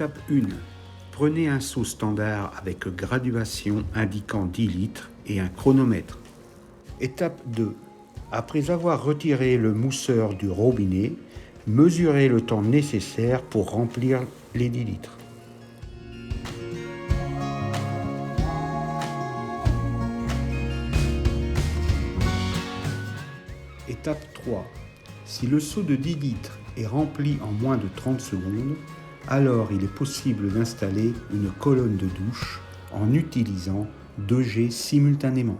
Étape 1. Prenez un seau standard avec graduation indiquant 10 litres et un chronomètre. Étape 2. Après avoir retiré le mousseur du robinet, mesurez le temps nécessaire pour remplir les 10 litres. Étape 3. Si le seau de 10 litres est rempli en moins de 30 secondes, alors il est possible d'installer une colonne de douche en utilisant 2 jets simultanément.